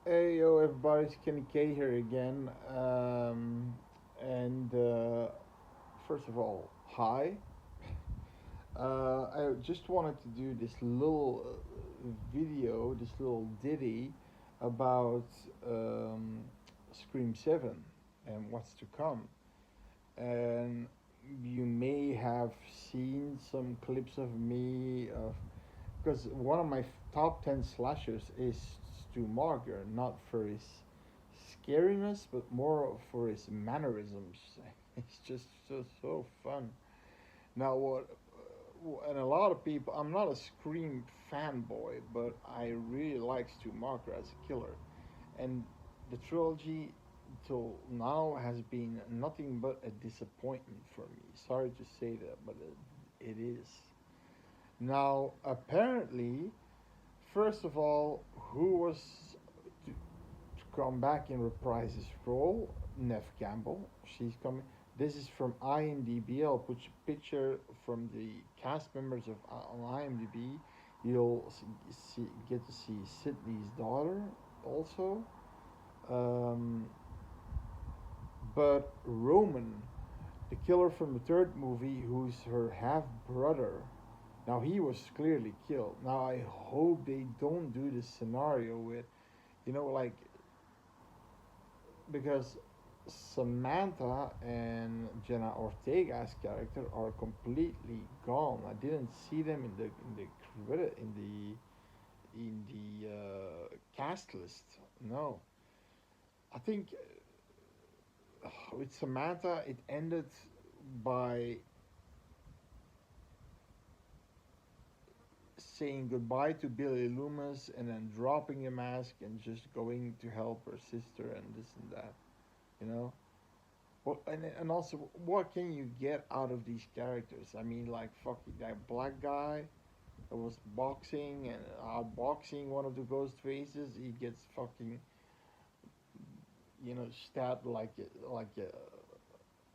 Hey yo everybody, it's Kenny K here again. And First of all, hi. I just wanted to do this little video, this little ditty about um, Scream 7 and what's to come. And you may have seen some clips of me of because one of my top 10 slashers is Stu Marker, not for his scariness, but more for his mannerisms. It's just so fun. Now, and a lot of people, I'm not a Scream fanboy, but I really like Stu Marker as a killer. And the trilogy till now has been nothing but a disappointment for me. Sorry to say that, but it is. Now, apparently, first of all, who was to come back and reprise his role? Nev Campbell. She's coming. This is from IMDb. I'll put a picture from the cast members of on IMDb. You'll get to see Sidney's daughter also. Um, but Roman, the killer from the third movie, who's her half brother. Now he was clearly killed. Now I hope they don't do this scenario with, like because Samantha and Jenna Ortega's character are completely gone. I didn't see them in the cast list. No, I think with Samantha it ended by saying goodbye to Billy Loomis and then dropping the mask and just going to help her sister and this and that. You know, well, and also, what can you get out of these characters? I mean, like fucking that black guy that was boxing and outboxing one of the ghost faces. He gets fucking stabbed a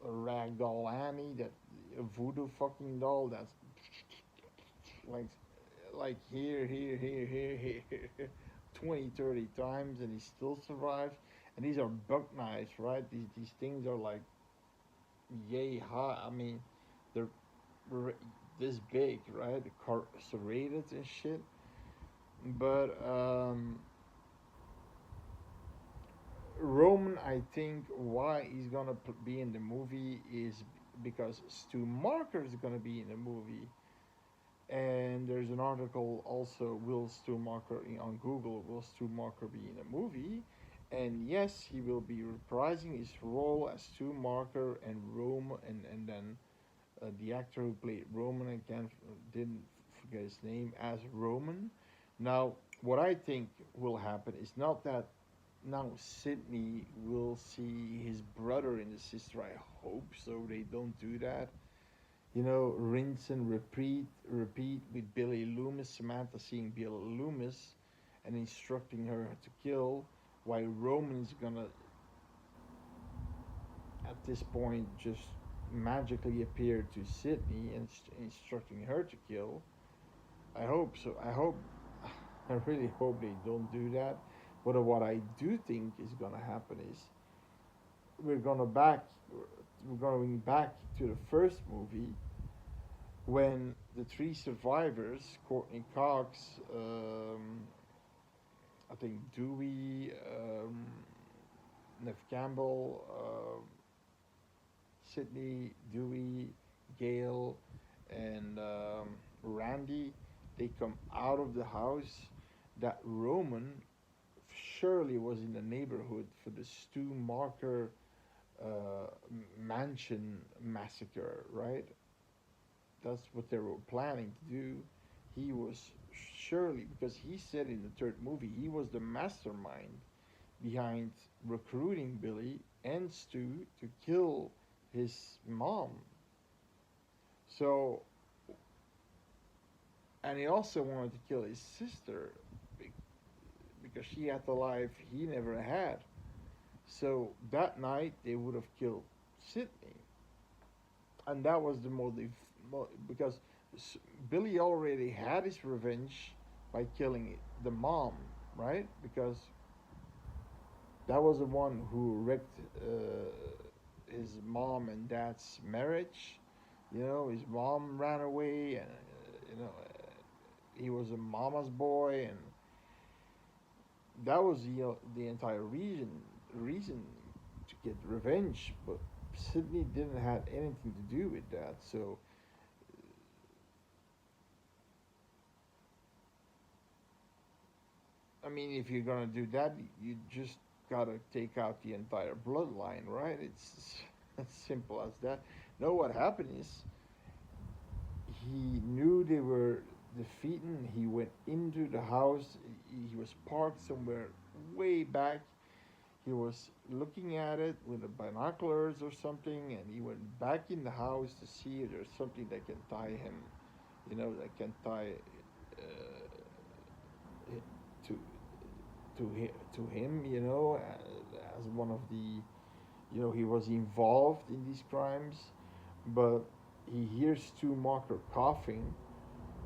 ragdoll Annie, that a voodoo fucking doll. That's like here 20, 30 times, and he still survives. And these are buck knives, right? These things are like yay hot. I mean, they're this big, right? Serrated and shit. But Roman, I think why he's gonna be in the movie is because Stu Marker is gonna be in the movie. And there's an article also, will Stu Marker on Google, will Stu Marker be in a movie? And yes, he will be reprising his role as Stu Marker and Rome, and then the actor who played Roman, again, didn't forget his name, as Roman. Now, what I think will happen is not that now Sidney will see his brother and his sister. I hope so. They don't do that. Rinse and repeat with Billy Loomis, Samantha seeing Billy Loomis and instructing her to kill, while Roman's gonna, at this point, just magically appear to Sidney and instructing her to kill. I hope so. I really hope they don't do that. But what I do think is gonna happen is we're gonna back, we're going back to the first movie when the three survivors, Courtney Cox, I think Dewey, Nev Campbell, Sidney, Dewey, Gail, and Randy, they come out of the house. That Roman surely was in the neighborhood for the Stu Marker mansion massacre, right? That's what they were planning to do. He was surely, because he said in the third movie he was the mastermind behind recruiting Billy and Stu to kill his mom. So, and he also wanted to kill his sister because she had the life he never had. So that night they would have killed Sidney, and that was the motive because Billy already had his revenge by killing the mom, right? Because That was the one who wrecked his mom and dad's marriage. You know, his mom ran away, and he was a mama's boy, and that was the entire reason to get revenge. But Sidney didn't have anything to do with that. So I mean, if you're gonna do that, you just gotta take out the entire bloodline, right? It's as simple as that. No, what happened is he knew they were defeating. He went into the house. He was parked somewhere way back. He was looking at it with the binoculars or something, and he went back in the house to see if there's something that can tie him, that can tie to to him, as one of the, he was involved in these crimes, but he hears Stu Marker coughing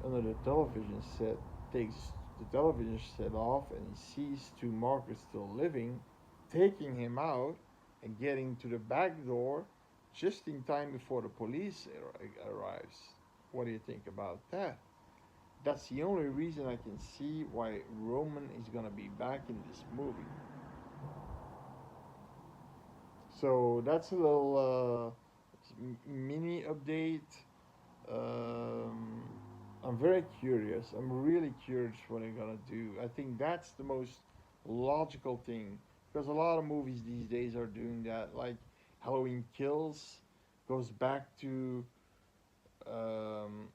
under the television set, takes the television set off, and he sees Stu Marker still living, taking him out and getting to the back door just in time before the police arrives. What do you think about that? That's the only reason I can see why Roman is gonna be back in this movie. So that's a little mini update. Um, I'm very curious. I'm really curious what they're gonna do. I think that's the most logical thing, because a lot of movies these days are doing that. Like Halloween Kills goes back to um,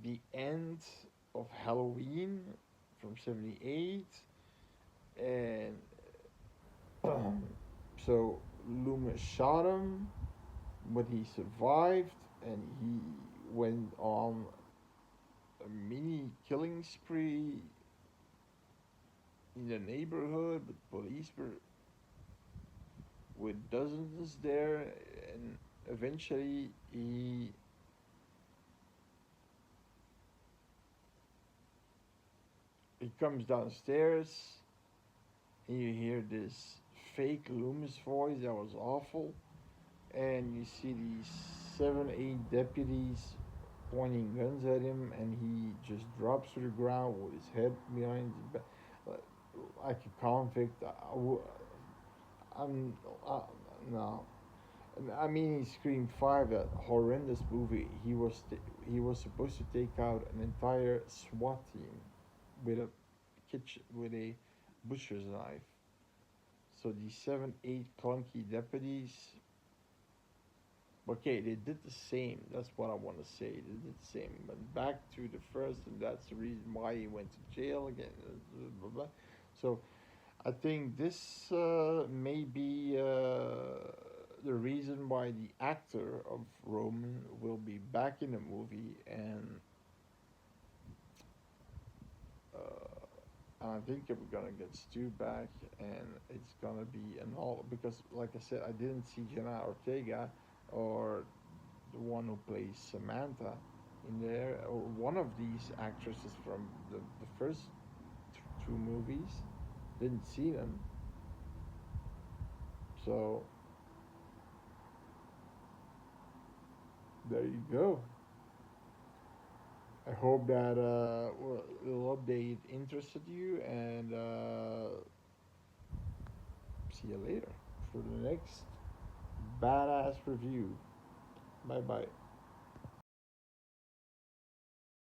the end of Halloween from '78, and so Loomis shot him, but he survived, and he went on a mini killing spree in the neighborhood. But police were with dozens there, and eventually he comes downstairs, and you hear this fake Loomis voice that was awful, and you see these 7, 8 deputies pointing guns at him, and he just drops to the ground with his head behind his back, like a convict. I'm no. I mean, in Scream Five, that horrendous movie, he was supposed to take out an entire SWAT team with a butcher's knife. So these 7, 8 clunky deputies. Okay, they did the same. That's what I want to say. They did the same. But back to the first, and that's the reason why he went to jail again. Blah, blah. So I think this may be the reason why the actor of Roman will be back in the movie, and I think we're gonna get Stu back, and it's gonna be an all, because, like I said, I didn't see Jenna Ortega or the one who plays Samantha in there, or one of these actresses from the first two movies. Didn't see them. So there you go. I hope that little update interested you, and see you later for the next badass review. Bye bye.